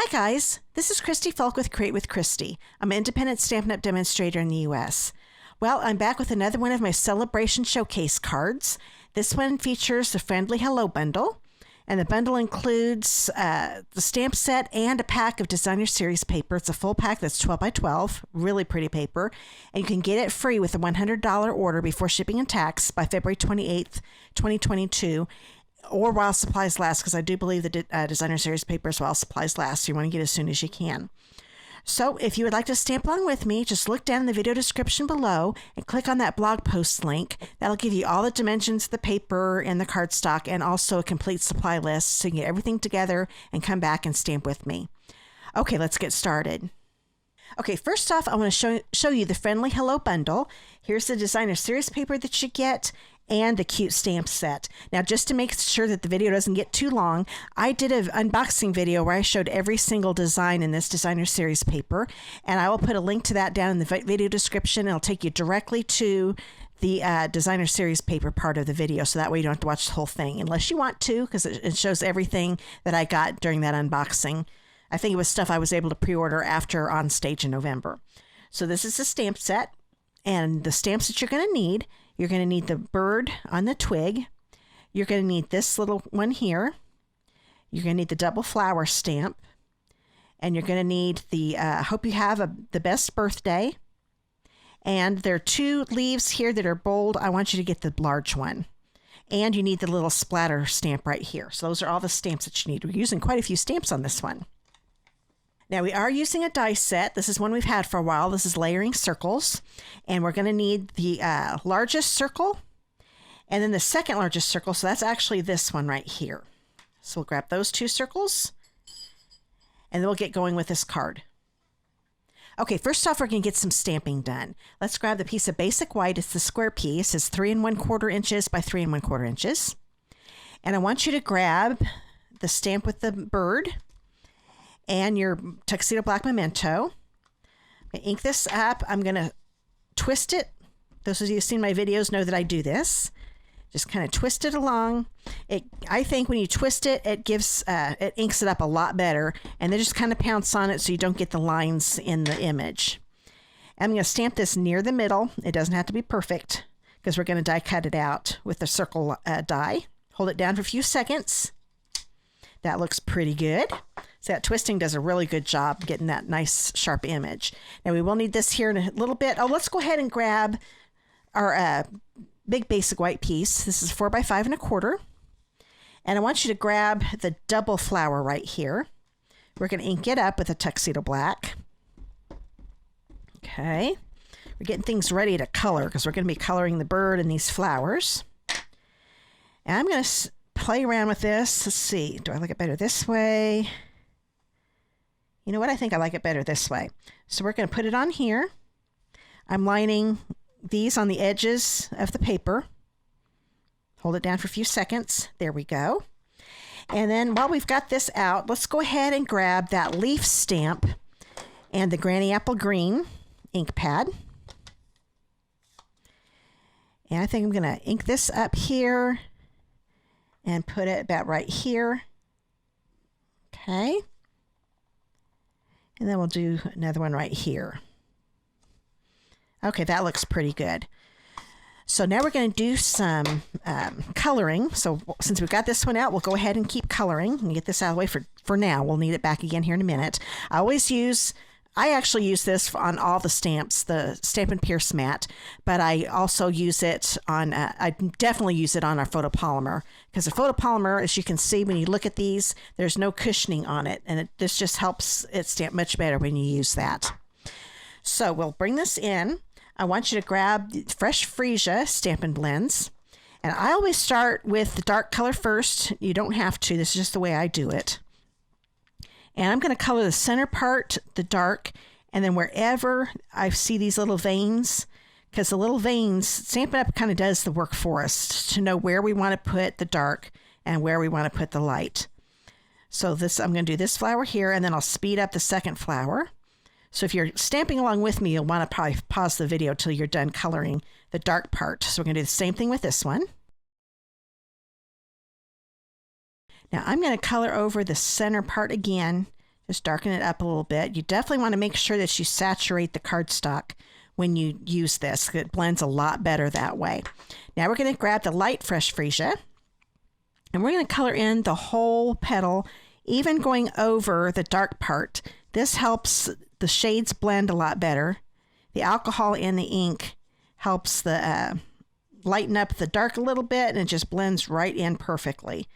Hi guys, this is Christy Fulk with Create with Christy. I'm an independent Stampin' Up! Demonstrator in the US. Well, I'm back with another one of my Sale-A-Bration showcase cards. This one features the Friendly Hello bundle, and the bundle includes the stamp set and a pack of Designer Series paper. It's a full pack that's 12 by 12, really pretty paper, and you can get it free with a $100 order before shipping and tax by February 28th, 2022. Or while supplies last, because I do believe the Designer Series paper is while supplies last, so you want to get it as soon as you can. So if you would like to stamp along with me, just look down in the video description below and click on that blog post link. That'll give you all the dimensions of the paper and the cardstock, and also a complete supply list, so you can get everything together and come back and stamp with me. Okay, let's get started. Okay, first off, I want to show you the Friendly Hello bundle. Here's the Designer Series paper that you get, and the cute stamp set. Now, just to make sure that the video doesn't get too long, I did an unboxing video where I showed every single design in this Designer Series paper, and I will put a link to that down in the video description. It'll take you directly to the Designer Series paper part of the video, so that way you don't have to watch the whole thing, unless you want to, because it shows everything that I got during that unboxing. I think it was stuff I was able to pre-order after on stage in November. So this is the stamp set, and the stamps that you're going to need. You're going to need the bird on the twig. You're going to need this little one here. You're going to need the double flower stamp. And you're going to need the hope you have the best birthday. And there are two leaves here that are bold. I want you to get the large one. And you need the little splatter stamp right here. So those are all the stamps that you need. We're using quite a few stamps on this one. Now we are using a die set. This is one we've had for a while. This is layering circles, and we're going to need the largest circle and then the second largest circle. So that's actually this one right here. So we'll grab those two circles and then we'll get going with this card. Okay, first off, we're going to get some stamping done. Let's grab the piece of basic white. It's the square piece. It's 3 1/4 inches by 3 1/4 inches. And I want you to grab the stamp with the bird and your tuxedo black memento. I ink this up. I'm going to twist it. Those of you who've seen my videos know that I do this. Just kind of twist it along. I think when you twist it, it gives it inks it up a lot better, and then just kind of pounce on it so you don't get the lines in the image. I'm going to stamp this near the middle. It doesn't have to be perfect because we're going to die cut it out with the circle die. Hold it down for a few seconds. That looks pretty good. So that twisting does a really good job getting that nice sharp image. Now we will need this here in a little bit. Oh, let's go ahead and grab our big basic white piece. This is 4 by 5 1/4. And I want you to grab the double flower right here. We're going to ink it up with a tuxedo black. Okay. We're getting things ready to color because we're going to be coloring the bird and these flowers. And I'm going to play around with this. Let's see. Do I like it better this way? You know what? I think I like it better this way. So we're going to put it on here. I'm lining these on the edges of the paper. Hold it down for a few seconds. There we go. And then while we've got this out, let's go ahead and grab that leaf stamp and the Granny Apple Green ink pad. And I think I'm going to ink this up here and put it about right here. Okay. And then we'll do another one right here. Okay, that looks pretty good. So now we're going to do some coloring. So since we've got this one out, we'll go ahead and keep coloring and get this out of the way for now. We'll need it back again here in a minute. I actually use this on all the stamps, the Stampin' Pierce mat, but I also use it on, I definitely use it on our photopolymer, because the photopolymer, as you can see when you look at these, there's no cushioning on it, and this just helps it stamp much better when you use that. So we'll bring this in. I want you to grab Fresh Freesia Stampin' Blends, and I always start with the dark color first. You don't have to, this is just the way I do it. And I'm going to color the center part, the dark, and then wherever I see these little veins, because the little veins, Stampin' Up! Kind of does the work for us to know where we want to put the dark and where we want to put the light. So I'm going to do this flower here, and then I'll speed up the second flower. So if you're stamping along with me, you'll want to probably pause the video till you're done coloring the dark part. So we're going to do the same thing with this one. Now I'm going to color over the center part again, Just darken it up a little bit. You definitely want to make sure that you saturate the cardstock when you use this. It blends a lot better that way. Now we're going to grab the light fresh freesia and we're going to color in the whole petal, even going over the dark part. This helps the shades blend a lot better. The alcohol in the ink helps the lighten up the dark a little bit, and it just blends right in perfectly.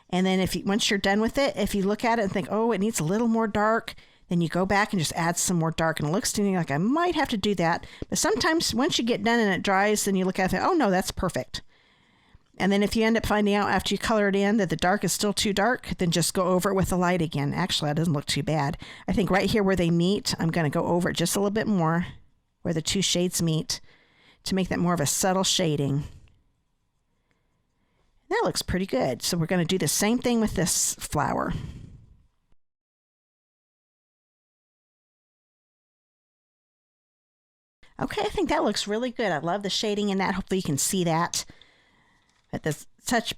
And then once you're done with it, if you look at it and think, oh, it needs a little more dark, then you go back and just add some more dark. And it looks to me like I might have to do that. But sometimes once you get done and it dries, then you look at it and think, oh, no, that's perfect. And then if you end up finding out after you color it in that the dark is still too dark, then just go over it with the light again. Actually, that doesn't look too bad. I think right here where they meet, I'm going to go over it just a little bit more where the two shades meet to make that more of a subtle shading. That looks pretty good. So we're going to do the same thing with this flower. Okay, I think that looks really good. I love the shading in that. Hopefully you can see that. But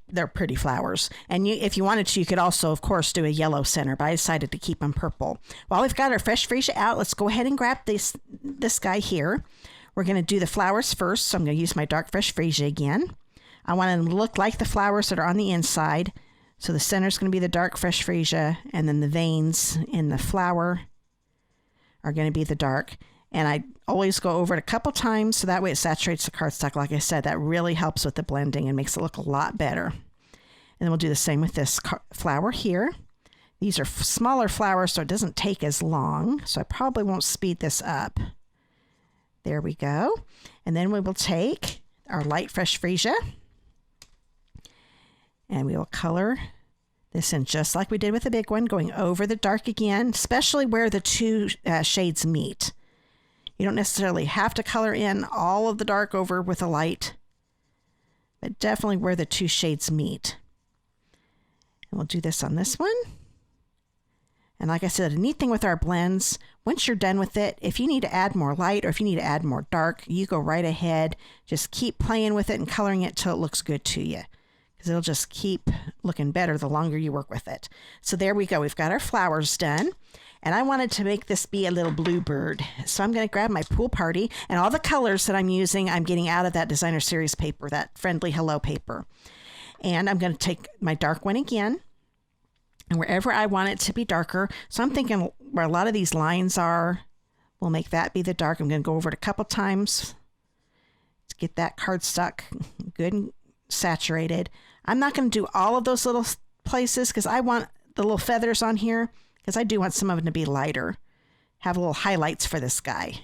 they're pretty flowers. And if you wanted to, you could also, of course, do a yellow center, but I decided to keep them purple. While we've got our fresh freesia out, let's go ahead and grab this guy here. We're going to do the flowers first, so I'm going to use my dark fresh freesia again. I want them to look like the flowers that are on the inside. So the center is going to be the dark fresh freesia, and then the veins in the flower are going to be the dark. And I always go over it a couple times so that way it saturates the cardstock. Like I said, that really helps with the blending and makes it look a lot better. And then we'll do the same with this flower here. These are smaller flowers, so it doesn't take as long. So I probably won't speed this up. There we go. And then we will take our light fresh freesia and we will color this in just like we did with the big one, going over the dark again, especially where the two shades meet. You don't necessarily have to color in all of the dark over with a light, but definitely where the two shades meet. And we'll do this on this one. And like I said, a neat thing with our blends, once you're done with it, if you need to add more light or if you need to add more dark, you go right ahead. Just keep playing with it and coloring it till it looks good to you, because it'll just keep looking better the longer you work with it. So there we go. We've got our flowers done. And I wanted to make this be a little bluebird. So I'm going to grab my Pool Party, and all the colors that I'm using, I'm getting out of that designer series paper, that Friendly Hello paper. And I'm going to take my dark one again, and wherever I want it to be darker. So I'm thinking where a lot of these lines are, we'll make that be the dark. I'm going to go over it a couple times to get that cardstock good and saturated. I'm not going to do all of those little places because I want the little feathers on here, because I do want some of them to be lighter, have little highlights for this guy.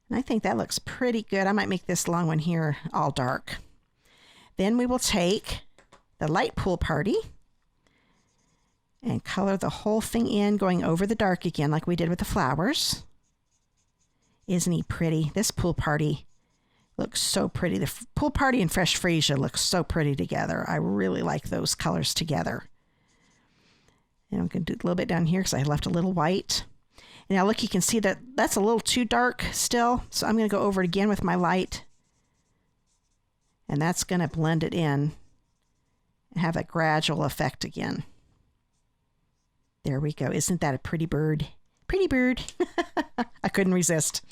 And I think that looks pretty good. I might make this long one here all dark. Then we will take the light Pool Party and color the whole thing in, going over the dark again like we did with the flowers. Isn't he pretty? This Pool Party looks so pretty. The Pool Party and Fresh Freesia look so pretty together. I really like those colors together. And I'm going to do a little bit down here because I left a little white. And now look, you can see that that's a little too dark still. So I'm going to go over it again with my light. And that's going to blend it in and have a gradual effect again. There we go. Isn't that a pretty bird? Pretty bird. I couldn't resist.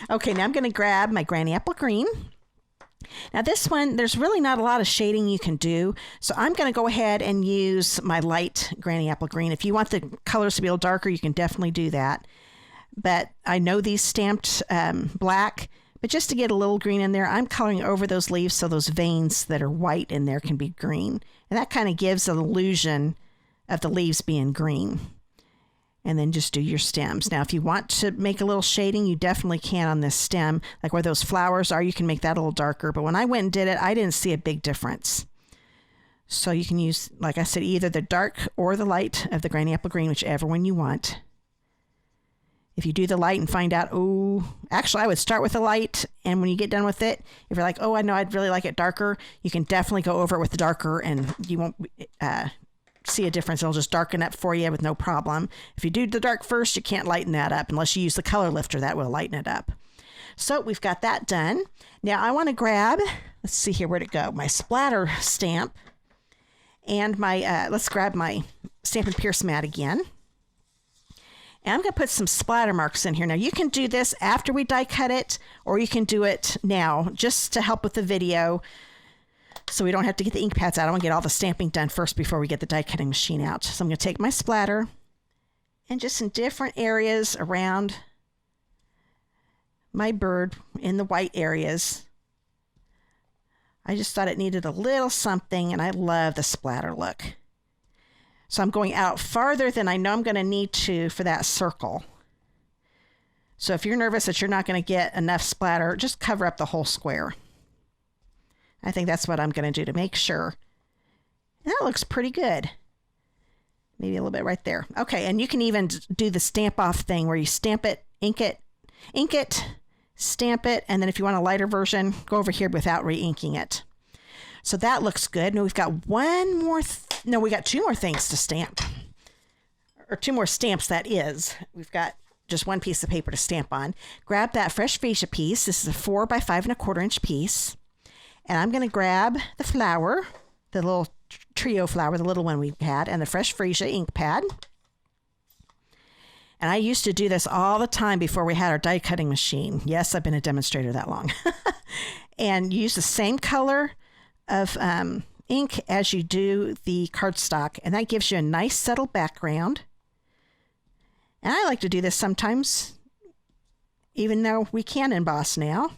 Okay, now I'm going to grab my Granny Apple Green. Now this one, there's really not a lot of shading you can do. So I'm going to go ahead and use my light Granny Apple Green. If you want the colors to be a little darker, you can definitely do that. But I know these stamped black, but just to get a little green in there, I'm coloring over those leaves so those veins that are white in there can be green. And that kind of gives an illusion of the leaves being green. And then just do your stems. Now, if you want to make a little shading, you definitely can on this stem. Like where those flowers are, you can make that a little darker. But when I went and did it, I didn't see a big difference. So you can use, like I said, either the dark or the light of the Granny Apple Green, whichever one you want. If you do the light and find out, oh, actually, I would start with the light. And when you get done with it, if you're like, oh, I know I'd really like it darker, you can definitely go over it with the darker and you won't see a difference. It'll just darken up for you with no problem. If you do the dark first, you can't lighten that up unless you use the color lifter. That will lighten it up. So we've got that done. Now I want to grab, let's see here, where'd it go? My splatter stamp and my, let's grab my Stampin' Pierce mat again. And I'm going to put some splatter marks in here. Now you can do this after we die cut it, or you can do it now just to help with the video so we don't have to get the ink pads out. I want to get all the stamping done first before we get the die cutting machine out. So I'm going to take my splatter and just in different areas around my bird in the white areas. I just thought it needed a little something, and I love the splatter look. So I'm going out farther than I know I'm going to need to for that circle. So if you're nervous that you're not going to get enough splatter, just cover up the whole square. I think that's what I'm going to do to make sure. And that looks pretty good. Maybe a little bit right there. Okay, and you can even do the stamp off thing where you stamp it, ink it, stamp it, and then if you want a lighter version, go over here without re-inking it. So that looks good. Now we've got one more, we got two more things to stamp. Or two more stamps, that is. We've got just one piece of paper to stamp on. Grab that fresh freesia piece. This is a 4 by 5 1/4 inch piece. And I'm going to grab the flower, the little trio flower, the little one we had, and the fresh freesia ink pad. And I used to do this all the time before we had our die cutting machine. Yes, I've been a demonstrator that long. And use the same color of ink as you do the cardstock, and that gives you a nice settled background. And I like to do this sometimes, even though we can emboss now.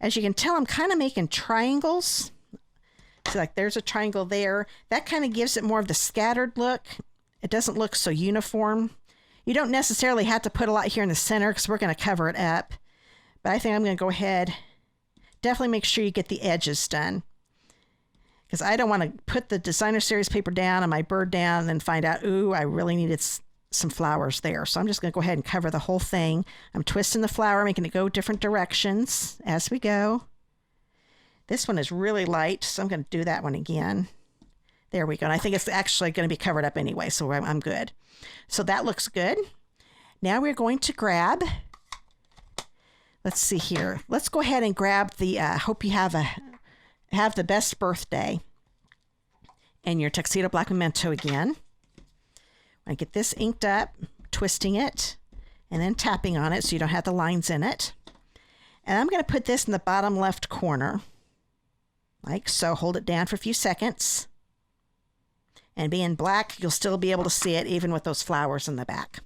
As you can tell, I'm kind of making triangles. So like there's a triangle there. That kind of gives it more of the scattered look. It doesn't look so uniform. You don't necessarily have to put a lot here in the center because we're going to cover it up. But I think I'm going to go ahead. Definitely make sure you get the edges done, because I don't want to put the designer series paper down and my bird down and then find out, ooh, I really needed some flowers there. So I'm just going to go ahead and cover the whole thing. I'm twisting the flower, making it go different directions as we go. This one is really light, so I'm going to do that one again. There we go. And I think it's actually going to be covered up anyway, so I'm good. So that looks good. Now we're going to grab, let's see here. Let's go ahead and grab the, hope you have the best birthday, and your tuxedo black memento again. I get this inked up, twisting it, and then tapping on it so you don't have the lines in it. And I'm going to put this in the bottom left corner, like so. Hold it down for a few seconds. And being black, you'll still be able to see it even with those flowers in the back.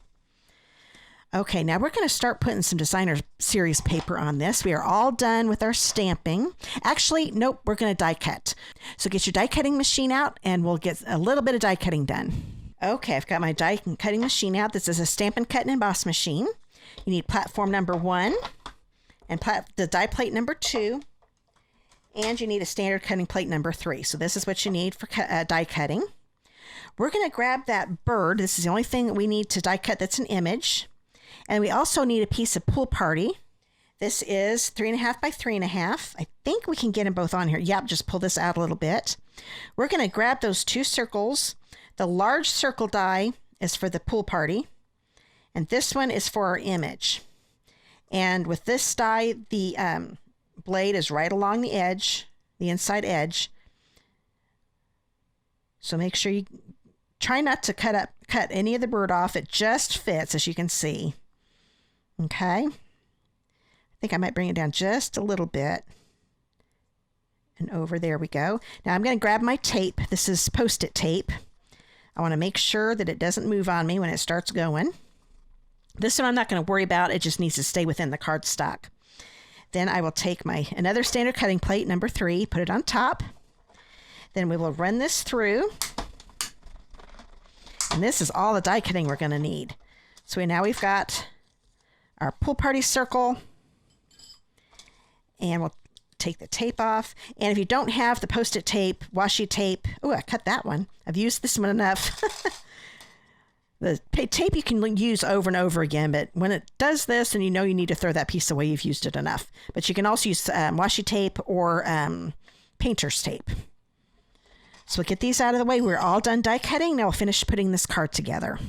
Okay, now we're going to start putting some designer series paper on this. We are all done with our stamping. Actually, nope, we're going to die cut. So get your die cutting machine out and we'll get a little bit of die cutting done. Okay, I've got my die cutting machine out. This is a Stampin' Cut and Emboss machine. You need platform number 1 and the die plate number 2. And you need a standard cutting plate number 3. So this is what you need for die cutting. We're going to grab that bird. This is the only thing that we need to die cut that's an image. And we also need a piece of Pool Party. This is 3.5 by 3.5. I think we can get them both on here. Yep, just pull this out a little bit. We're going to grab those two circles. The large circle die is for the Pool Party, and this one is for our image. And with this die, the blade is right along the edge, the inside edge. So make sure you try not to cut any of the bird off. It just fits, as you can see. Okay. I think I might bring it down just a little bit. And over, there we go. Now I'm going to grab my tape. This is Post-it tape. I want to make sure that it doesn't move on me when it starts going. This one I'm not going to worry about. It just needs to stay within the cardstock. Then I will take another standard cutting plate, number 3, put it on top. Then we will run this through. And this is all the die cutting we're going to need. So now we've got our Pool Party circle. And we'll take the tape off. And if you don't have the Post-it tape, washi tape. Oh, I cut that one. I've used this one enough. The tape you can use over and over again, but when it does this and you know you need to throw that piece away, you've used it enough. But you can also use washi tape or painter's tape. So we'll get these out of the way. We're all done die cutting. Now we'll finish putting this card together.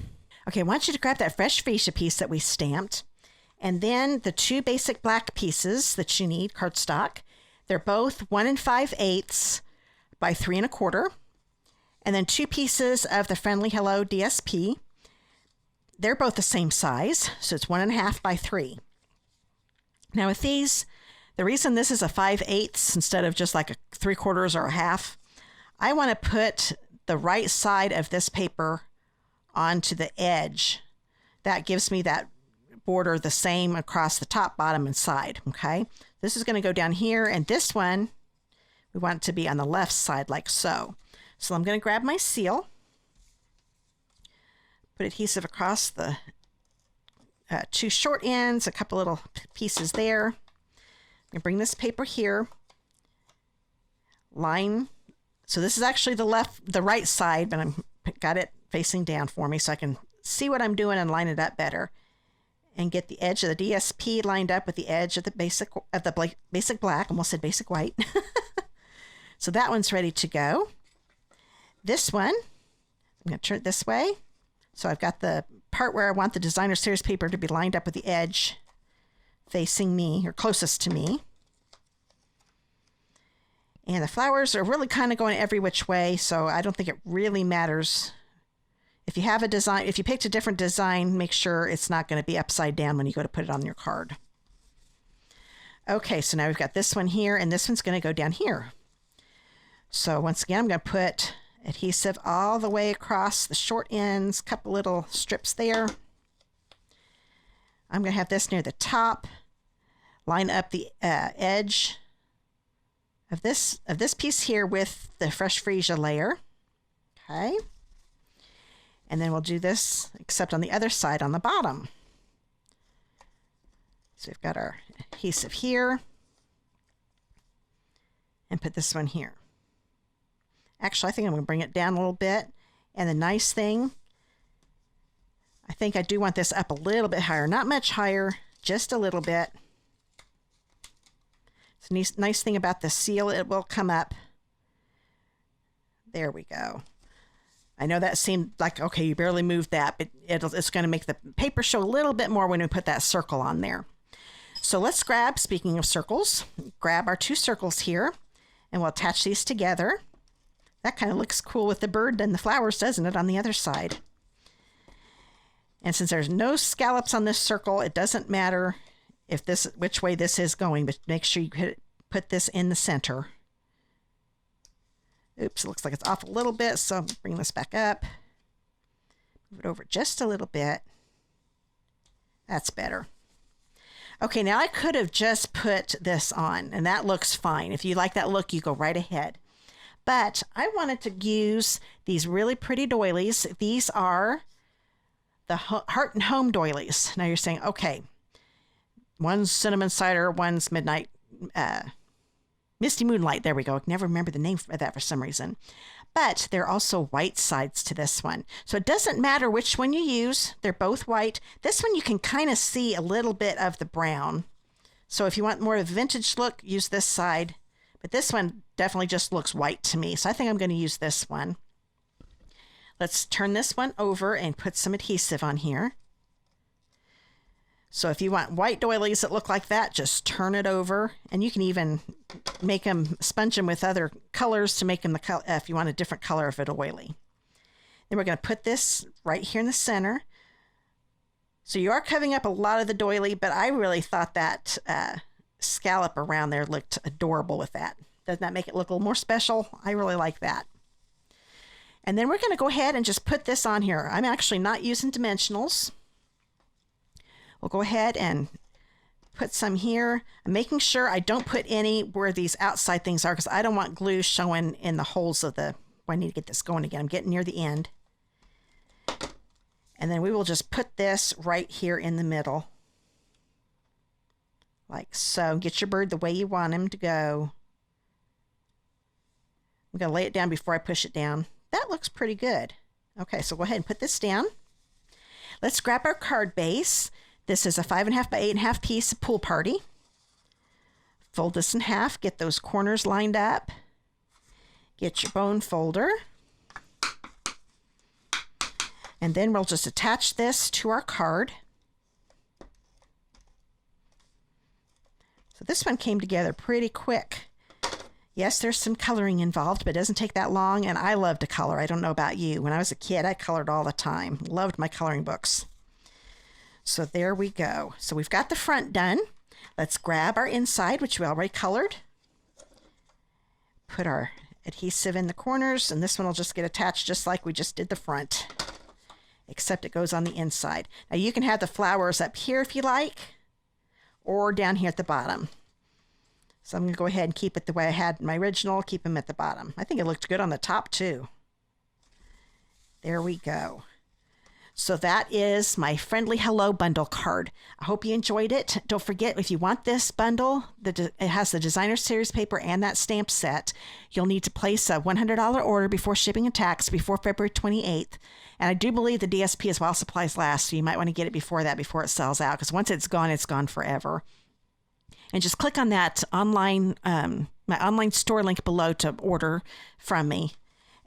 Okay, I want you to grab that fresh freesia piece that we stamped, and then the 2 basic black pieces that you need, cardstock. They're both 1 5/8 by 3 1/4. And then 2 pieces of the Friendly Hello DSP. they're both the same size, so it's 1.5 by 3. Now with these, the reason this is a 5/8 instead of just like a 3/4 or a half, I want to put the right side of this paper onto the edge. That gives me that border the same across the top, bottom, and side. Okay, this is going to go down here, and this one we want it to be on the left side like so. So I'm going to grab my seal, put adhesive across the 2 short ends, a couple little pieces there. I'm going to bring this paper here, line. So this is actually the right side, but I'm got it facing down for me so I can see what I'm doing and line it up better. And get the edge of the DSP lined up with the edge of the basic black. Almost said basic white. So that one's ready to go. This one, I'm going to turn it this way. So I've got the part where I want the designer series paper to be lined up with the edge facing me, or closest to me. And the flowers are really kind of going every which way, so I don't think it really matters. If you have a design, if you picked a different design, make sure it's not going to be upside down when you go to put it on your card. Okay, so now we've got this one here, and this one's going to go down here. So once again, I'm going to put adhesive all the way across the short ends, couple little strips there. I'm going to have this near the top, line up the edge of this piece here with the fresh freesia layer. Okay. And then we'll do this, except on the other side on the bottom. So we've got our adhesive here, and put this one here. Actually, I think I'm going to bring it down a little bit. And the nice thing, I think I do want this up a little bit higher. Not much higher, just a little bit. It's a nice thing about the seal, it will come up. There we go. I know that seemed like, okay, you barely moved that, but it's going to make the paper show a little bit more when we put that circle on there. So let's grab, speaking of circles, grab our 2 circles here, and we'll attach these together. That kind of looks cool with the bird and the flowers, doesn't it, on the other side? And since there's no scallops on this circle, it doesn't matter which way this is going, but make sure you put this in the center. Oops, it looks like it's off a little bit, so I'll bring this back up. Move it over just a little bit. That's better. Okay, now I could have just put this on, and that looks fine. If you like that look, you go right ahead. But I wanted to use these really pretty doilies. These are the Heart and Home doilies. Now you're saying, okay, one's Cinnamon Cider, one's Midnight, Misty Moonlight. There we go. I can never remember the name for that for some reason. But they're also white sides to this one. So it doesn't matter which one you use. They're both white. This one you can kind of see a little bit of the brown. So if you want more of a vintage look, use this side. But this one definitely just looks white to me. So I think I'm going to use this one. Let's turn this one over and put some adhesive on here. So if you want white doilies that look like that, just turn it over. And you can even make them, sponge them with other colors to make them if you want a different color of a doily. Then we're going to put this right here in the center. So you are covering up a lot of the doily, but I really thought that scallop around there looked adorable with that. Doesn't that make it look a little more special? I really like that. And then we're going to go ahead and just put this on here. I'm actually not using dimensionals. We'll go ahead and put some here. I'm making sure I don't put any where these outside things are because I don't want glue showing in the holes of the... I need to get this going again. I'm getting near the end. And then we will just put this right here in the middle. Like so. Get your bird the way you want him to go. I'm going to lay it down before I push it down. That looks pretty good. Okay, so go ahead and put this down. Let's grab our card base. This is a 5.5 by 8.5 piece pool party. Fold this in half. Get those corners lined up. Get your bone folder. And then we'll just attach this to our card. So this one came together pretty quick. Yes, there's some coloring involved, but it doesn't take that long, and I love to color. I don't know about you. When I was a kid, I colored all the time. Loved my coloring books. So there we go. So we've got the front done. Let's grab our inside, which we already colored. Put our adhesive in the corners, and this one will just get attached just like we just did the front, except it goes on the inside. Now you can have the flowers up here if you like, or down here at the bottom. So I'm going to go ahead and keep it the way I had my original, keep them at the bottom. I think it looked good on the top too. There we go. So that is my Friendly Hello bundle card. I hope you enjoyed it. Don't forget, if you want this bundle, it has the designer series paper and that stamp set. You'll need to place a $100 order before shipping and tax before February 28th. And I do believe the DSP is while supplies last, so you might want to get it before that, before it sells out, because once it's gone forever. And just click on that online, my online store link below to order from me.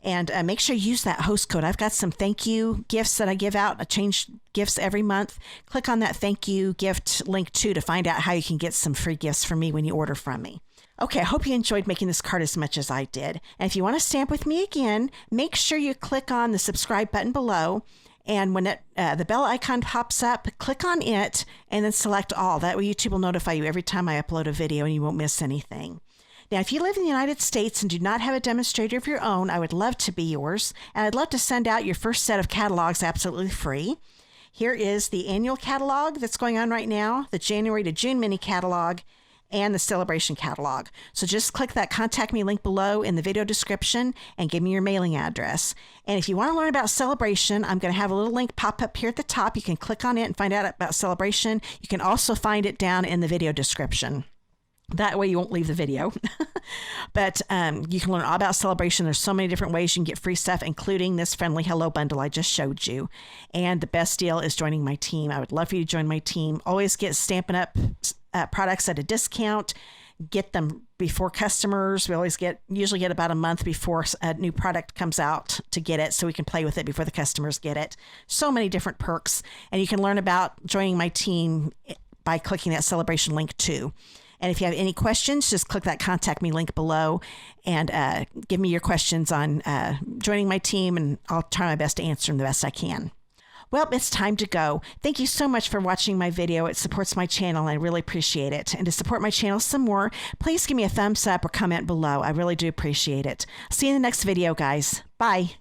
And make sure you use that host code. I've got some thank you gifts that I give out. I change gifts every month. Click on that thank you gift link too to find out how you can get some free gifts from me when you order from me. Okay, I hope you enjoyed making this card as much as I did. And if you want to stamp with me again, make sure you click on the subscribe button below. And when the bell icon pops up, click on it and then select all. That way YouTube will notify you every time I upload a video and you won't miss anything. Now, if you live in the United States and do not have a demonstrator of your own, I would love to be yours. And I'd love to send out your first set of catalogs absolutely free. Here is the annual catalog that's going on right now, the January to June mini catalog, and the Sale-A-Bration catalog. So just click that contact me link below in the video description and give me your mailing address. And if you want to learn about Sale-A-Bration, I'm going to have a little link pop up here at the top. You can click on it and find out about Sale-A-Bration. You can also find it down in the video description. That way you won't leave the video. But you can learn all about Sale-A-Bration. There's so many different ways you can get free stuff, including this Friendly Hello bundle I just showed you. And the best deal is joining my team. I would love for you to join my team. Always get Stampin' Up products at a discount. Get them before customers. We usually get about a month before a new product comes out to get it, so we can play with it before the customers get it. So many different perks. And you can learn about joining my team by clicking that Sale-A-Bration link too. And if you have any questions, just click that contact me link below and give me your questions on joining my team, and I'll try my best to answer them the best I can. Well, it's time to go. Thank you so much for watching my video. It supports my channel, and I really appreciate it. And to support my channel some more, please give me a thumbs up or comment below. I really do appreciate it. See you in the next video, guys. Bye.